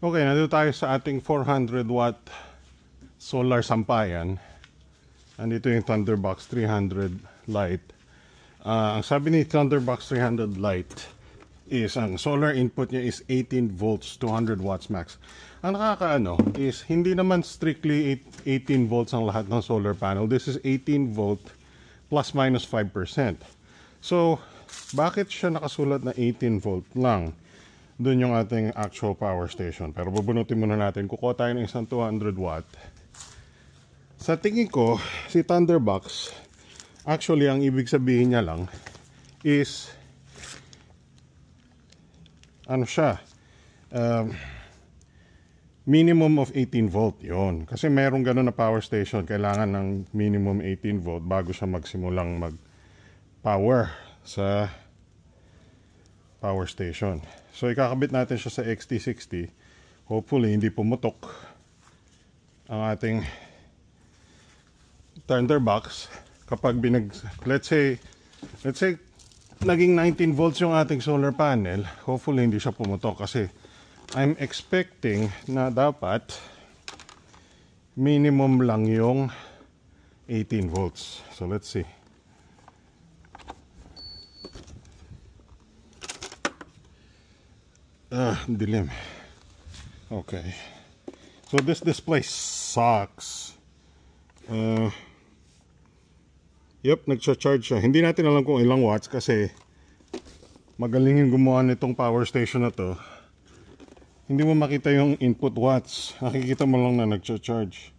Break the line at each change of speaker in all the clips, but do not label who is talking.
Okay, nandito tayo sa ating 400 watt solar sampayan. Nandito yung Thunderbox 300 Lite. Ang sabi ni Thunderbox 300 Lite is ang solar input niya is 18 volts, 200 watts max. Ang nakakaano is hindi naman strictly 18 volts ang lahat ng solar panel. This is 18 volt plus minus 5%. So, bakit siya nakasulat na 18 volt lang? Doon yung ating actual power station. Pero bubunutin muna natin. Kukuha tayo ng isang 200 watt. Sa tingin ko, si Thunderbox, actually, ang ibig sabihin niya lang is, ano siya, minimum of 18 volt yon. Kasi merong gano'n na power station, kailangan ng minimum 18 volt bago siya magsimulang mag-power sa power station. So ikakabit natin siya sa XT60. Hopefully hindi pumutok ang ating Thunderbox kapag let's say naging 19 volts yung ating solar panel. Hopefully hindi siya pumutok kasi I'm expecting na dapat minimum lang yung 18 volts. So let's see. Dilim. Okay. So this display sucks. Yep, nagcha-charge siya. Hindi natin alam kung ilang watts kasi magaling yung gumawa nitong power station na to. Hindi mo makita yung input watts. Nakikita mo lang na nagcha-charge.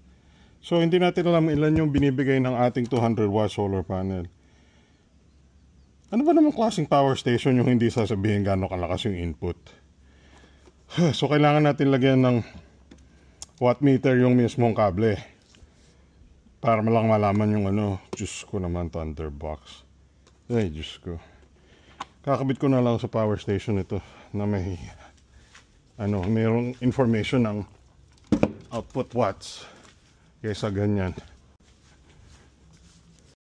So hindi natin alam ilan yung binibigay ng ating 200 watt solar panel. Ano ba namang klaseng power station yung hindi sasabihin gaano kalakas yung input? So kailangan natin lagyan ng wattmeter yung mismong kable para lang malaman yung ano. Diyos ko naman, Thunderbox. Ay, Diyos ko. Kakabit ko na lang sa power station ito na may mayroong information ng output watts kaysa ganyan.